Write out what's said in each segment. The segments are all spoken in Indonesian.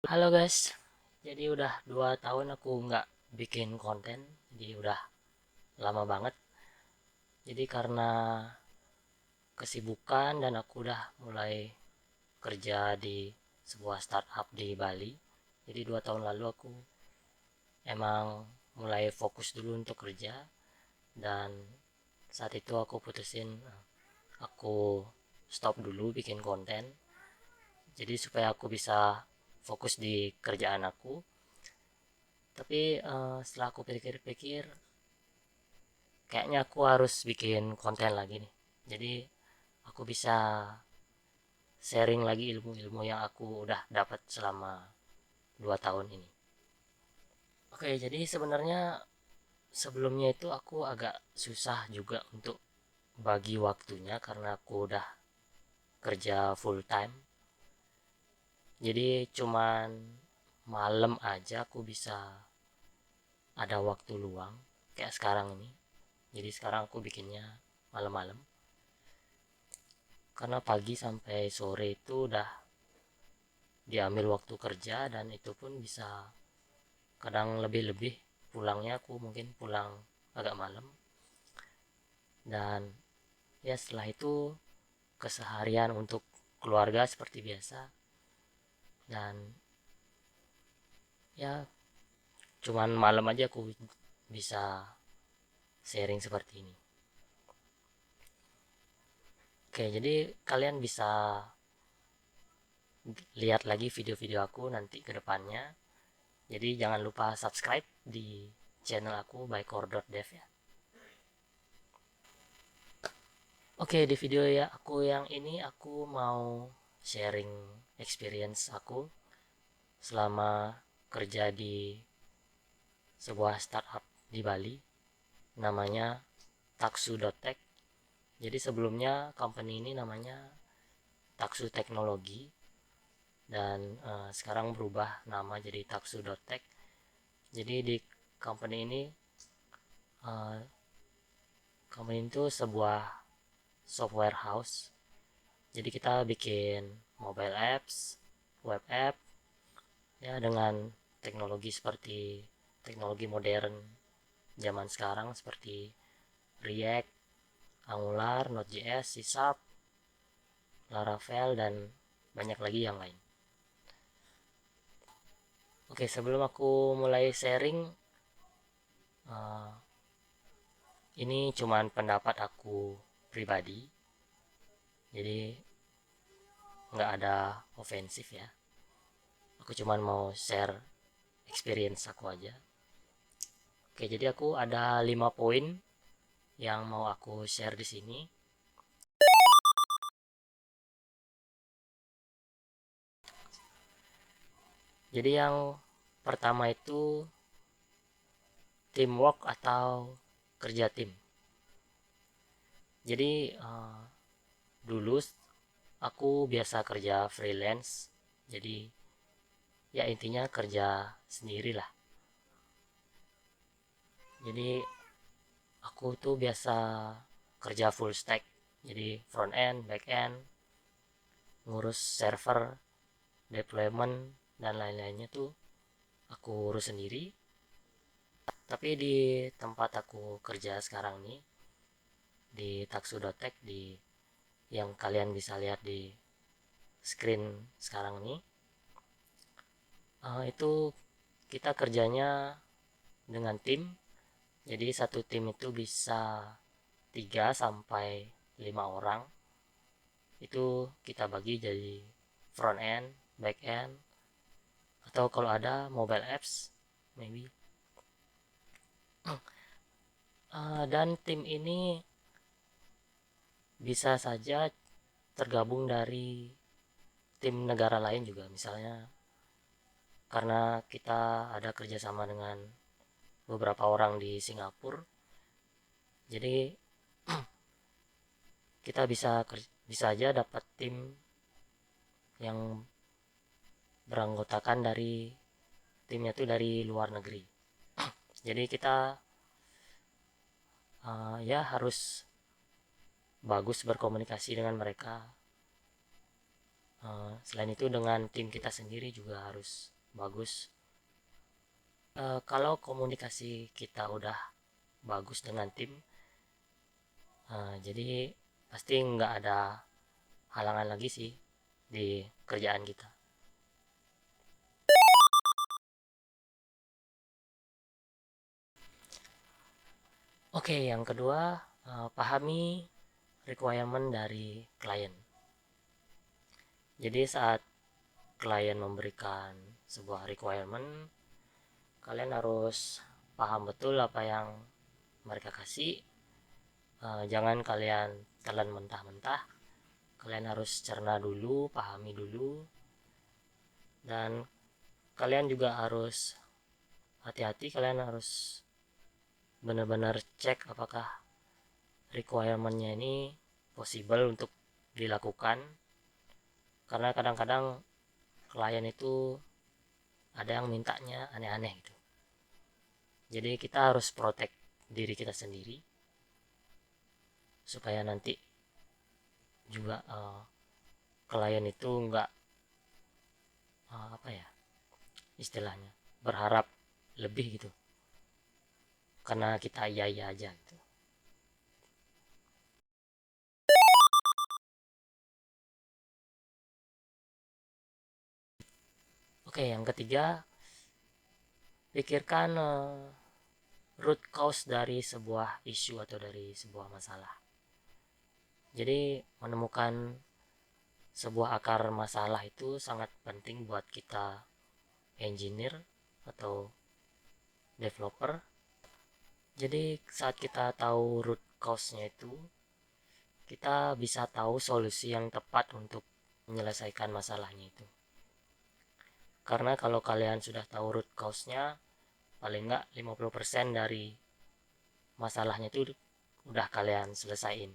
Halo guys, jadi udah 2 tahun aku nggak bikin konten, jadi udah lama banget. Jadi karena kesibukan dan aku udah mulai kerja di sebuah startup di Bali. Jadi 2 tahun lalu aku emang mulai fokus dulu untuk kerja dan saat itu aku putusin aku stop dulu bikin konten. Jadi supaya aku bisa fokus di kerjaan aku. Tapi setelah aku pikir-pikir kayaknya aku harus bikin konten lagi nih, jadi aku bisa sharing lagi ilmu-ilmu yang aku udah dapat selama 2 tahun ini. Oke, jadi sebenarnya sebelumnya itu aku agak susah juga untuk bagi waktunya karena aku udah kerja full time, jadi cuman malam aja aku bisa ada waktu luang kayak sekarang ini. Jadi sekarang aku bikinnya malam-malam karena pagi sampai sore itu udah diambil waktu kerja dan itu pun bisa kadang lebih-lebih pulangnya, aku mungkin pulang agak malam. Dan ya setelah itu keseharian untuk keluarga seperti biasa, dan ya cuman malam aja aku bisa sharing seperti ini. Oke, jadi kalian bisa lihat lagi video-video aku nanti ke depannya. Jadi jangan lupa subscribe di channel aku by core.dev ya. Oke, di video ya aku yang ini aku mau sharing experience aku selama kerja di sebuah startup di Bali namanya Taksu.tech. Jadi sebelumnya company ini namanya Taksu Teknologi dan sekarang berubah nama jadi Taksu.tech. Jadi di company ini uh, company itu sebuah software house. Jadi kita bikin mobile apps, web app, ya dengan teknologi seperti teknologi modern zaman sekarang seperti React, Angular, Node.js, C Sharp, Laravel, dan banyak lagi yang lain. Oke, sebelum aku mulai sharing, uh, ini cuman pendapat aku pribadi, jadi nggak ada ofensif ya. Aku cuman mau share experience aku aja. Oke, jadi aku ada 5 poin yang mau aku share di sini. Jadi yang pertama itu teamwork atau kerja tim. Jadi dulu aku biasa kerja freelance. Jadi ya intinya kerja sendiri lah. Jadi aku tuh biasa kerja full stack. Jadi front end, back end, ngurus server, deployment, dan lain-lainnya tuh aku urus sendiri. Tapi di tempat aku kerja sekarang nih, di Taksu.tech, di yang kalian bisa lihat di screen sekarang nih, itu kita kerjanya dengan tim. Jadi satu tim itu bisa 3 sampai 5 orang. Itu kita bagi jadi front end, back end, atau kalau ada mobile apps maybe. Dan tim ini bisa saja tergabung dari tim negara lain juga, misalnya karena kita ada kerjasama dengan beberapa orang di Singapura. Jadi kita bisa aja dapat tim yang beranggotakan dari timnya tuh dari luar negeri. Jadi kita ya harus bagus berkomunikasi dengan mereka. Selain itu dengan tim kita sendiri juga harus bagus. Kalau komunikasi kita udah bagus dengan tim, jadi pasti nggak ada halangan lagi sih di kerjaan kita. Oke, yang kedua, pahami requirement dari klien. Jadi saat klien memberikan sebuah requirement, kalian harus paham betul apa yang mereka kasih. Jangan kalian telan mentah-mentah. Kalian harus cerna dulu, pahami dulu, dan kalian juga harus hati-hati. Kalian harus benar-benar cek apakah requirementnya ini possible untuk dilakukan, karena kadang-kadang klien itu ada yang mintanya aneh-aneh gitu. Jadi kita harus protect diri kita sendiri supaya nanti juga klien itu nggak apa ya istilahnya, berharap lebih gitu karena kita iya aja gitu. Oke, yang ketiga, pikirkan root cause dari sebuah isu atau dari sebuah masalah. Jadi menemukan sebuah akar masalah itu sangat penting buat kita engineer atau developer. Jadi saat kita tahu root cause-nya itu, kita bisa tahu solusi yang tepat untuk menyelesaikan masalahnya itu. Karena kalau kalian sudah tahu root cause-nya, paling nggak 50% dari masalahnya itu udah kalian selesain.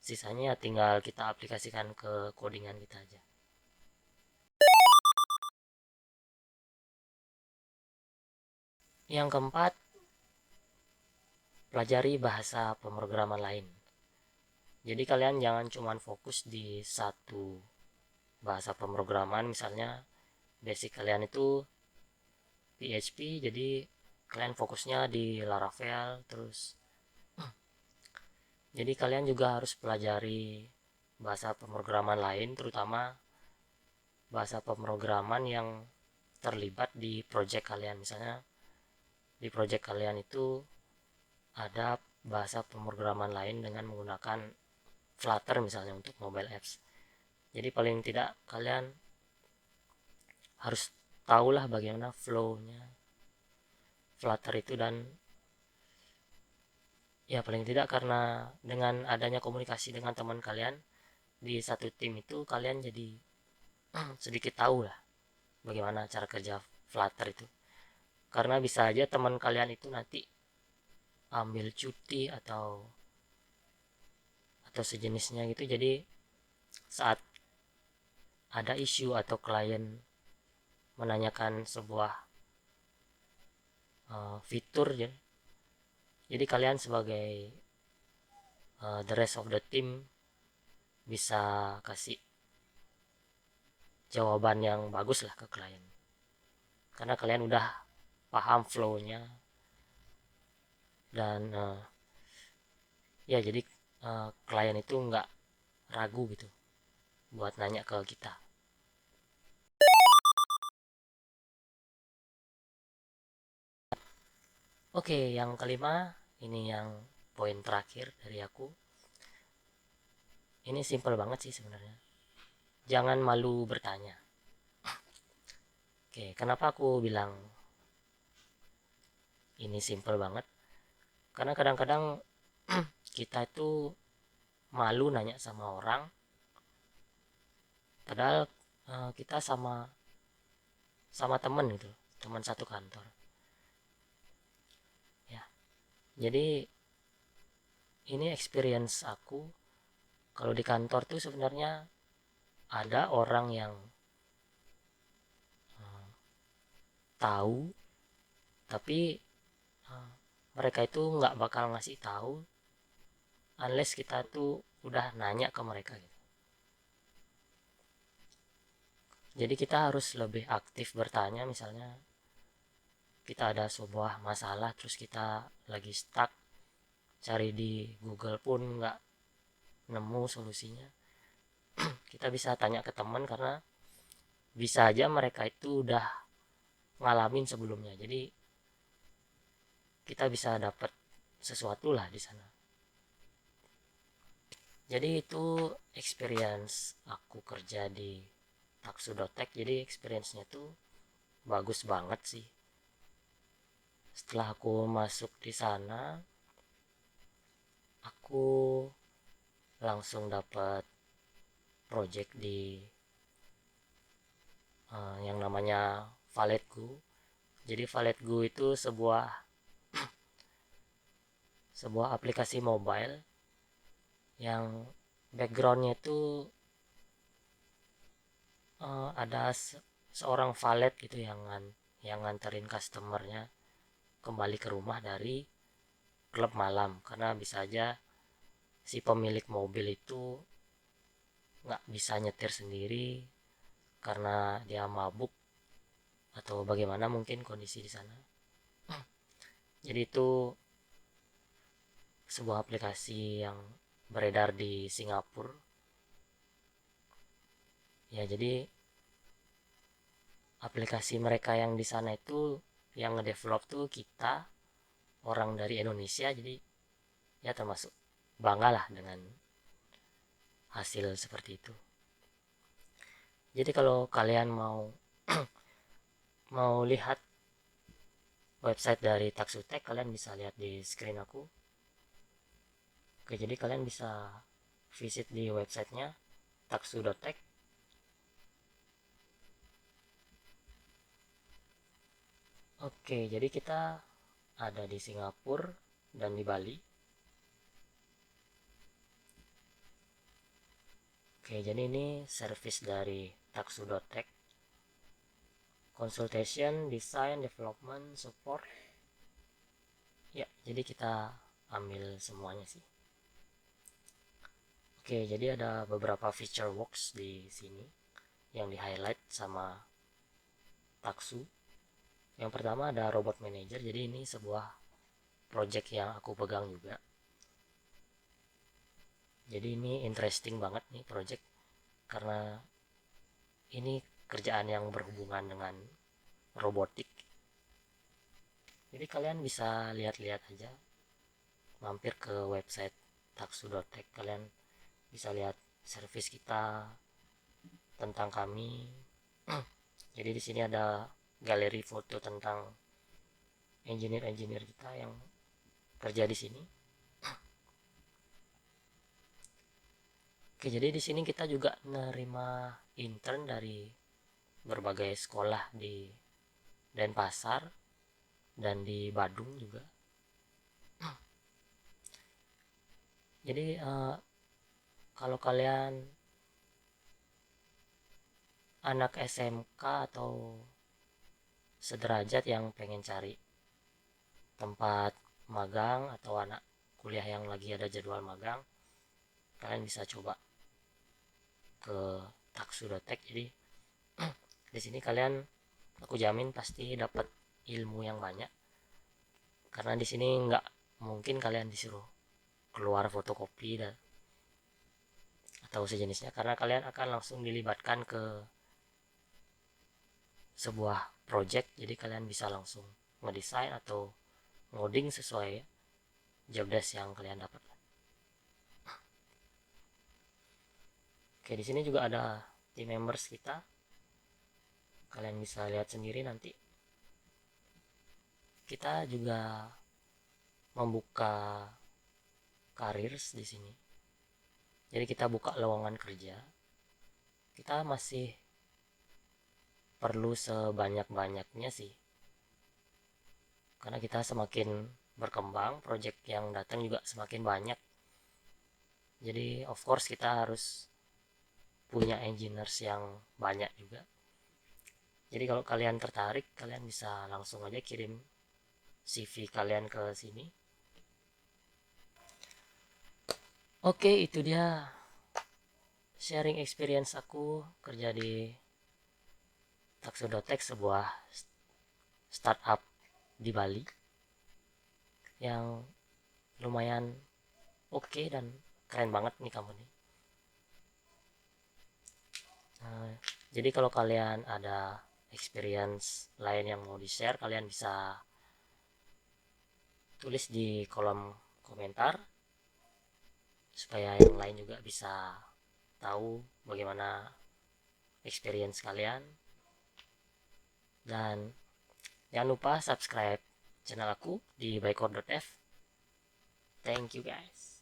Sisanya tinggal kita aplikasikan ke codingan kita aja. Yang keempat, pelajari bahasa pemrograman lain. Jadi kalian jangan cuma fokus di satu bahasa pemrograman. Misalnya basic kalian itu PHP, jadi kalian fokusnya di Laravel terus. Jadi kalian juga harus pelajari bahasa pemrograman lain, terutama bahasa pemrograman yang terlibat di project kalian. Misalnya di project kalian itu ada bahasa pemrograman lain dengan menggunakan Flutter misalnya untuk mobile apps. Jadi paling tidak kalian harus tahulah bagaimana flow-nya Flutter itu, dan ya paling tidak karena dengan adanya komunikasi dengan teman kalian di satu tim itu, kalian jadi sedikit tahu lah bagaimana cara kerja Flutter itu. Karena bisa aja teman kalian itu nanti ambil cuti atau sejenisnya gitu. Jadi saat ada isu atau klien menanyakan sebuah fitur ya, jadi kalian sebagai the rest of the team bisa kasih jawaban yang bagus lah ke klien, karena kalian udah paham flow-nya. Dan ya jadi klien itu nggak ragu gitu buat nanya ke kita. Oke, yang kelima, ini yang poin terakhir dari aku. Ini simple banget sih sebenarnya. Jangan malu bertanya. Oke, kenapa aku bilang ini simple banget? Karena kadang-kadang kita itu malu nanya sama orang, padahal kita sama sama temen gitu, teman satu kantor. Ya, jadi ini experience aku. Kalau di kantor tuh sebenarnya ada orang yang tahu, tapi mereka itu nggak bakal ngasih tahu unless kita tuh udah nanya ke mereka gitu. Jadi kita harus lebih aktif bertanya, misalnya kita ada sebuah masalah terus kita lagi stuck, cari di Google pun nggak nemu solusinya, kita bisa tanya ke teman karena bisa aja mereka itu udah ngalamin sebelumnya, jadi kita bisa dapat sesuatu lah di sana. Jadi itu experience aku kerja di Taksu.tech. Jadi experience-nya tuh bagus banget sih. Setelah aku masuk di sana, aku langsung dapat project di yang namanya Valetgo. Jadi Valetgo itu sebuah aplikasi mobile yang backgroundnya itu ada seorang valet gitu yang nganterin customernya kembali ke rumah dari klub malam, karena bisa aja si pemilik mobil itu nggak bisa nyetir sendiri karena dia mabuk atau bagaimana mungkin kondisi di sana. Jadi itu sebuah aplikasi yang beredar di Singapura. Ya, jadi aplikasi mereka yang di sana itu yang ngedevelop tuh kita orang dari Indonesia, jadi ya termasuk bangga lah dengan hasil seperti itu. Jadi kalau kalian mau mau lihat website dari Taksu.tech, kalian bisa lihat di screen aku. Oke, jadi kalian bisa visit di websitenya Taksu.tech. Oke, jadi kita ada di Singapura dan di Bali. Oke, jadi ini service dari Taksu.tech. Consultation, design, development, support. Ya, jadi kita ambil semuanya sih. Oke, jadi ada beberapa feature works di sini yang di highlight sama Taksu. Yang pertama ada robot manager. Jadi ini sebuah project yang aku pegang juga. Jadi ini interesting banget nih project karena ini kerjaan yang berhubungan dengan robotik. Jadi kalian bisa lihat-lihat aja, mampir ke website Taksu.tech, kalian bisa lihat service kita, tentang kami. Jadi di sini ada galeri foto tentang engineer-engineer kita yang kerja di sini. Oke, jadi di sini kita juga menerima intern dari berbagai sekolah di Denpasar dan di Badung juga. Jadi kalau kalian anak SMK atau sederajat yang pengen cari tempat magang atau anak kuliah yang lagi ada jadwal magang, kalian bisa coba ke Taksu.tech. Jadi di sini kalian, aku jamin pasti dapat ilmu yang banyak, karena di sini nggak mungkin kalian disuruh keluar fotokopi atau sejenisnya, karena kalian akan langsung dilibatkan ke sebuah project. Jadi kalian bisa langsung ngedesain atau ngoding sesuai job desk yang kalian dapat. Oke, di sini juga ada team members kita, kalian bisa lihat sendiri nanti. Kita juga membuka careers di sini. Jadi kita buka lowongan kerja. Kita masih perlu sebanyak-banyaknya sih. Karena kita semakin berkembang, project yang datang juga semakin banyak. Jadi of course kita harus punya engineers yang banyak juga. Jadi kalau kalian tertarik, kalian bisa langsung aja kirim CV kalian ke sini. Oke, itu dia sharing experience aku kerja di Tuxedo.tech sebuah startup di Bali yang lumayan oke dan keren banget nih kamu nih. Jadi kalau kalian ada experience lain yang mau di share, kalian bisa tulis di kolom komentar supaya yang lain juga bisa tahu bagaimana experience kalian. Dan jangan lupa subscribe channel aku di bycode.f. Thank you guys.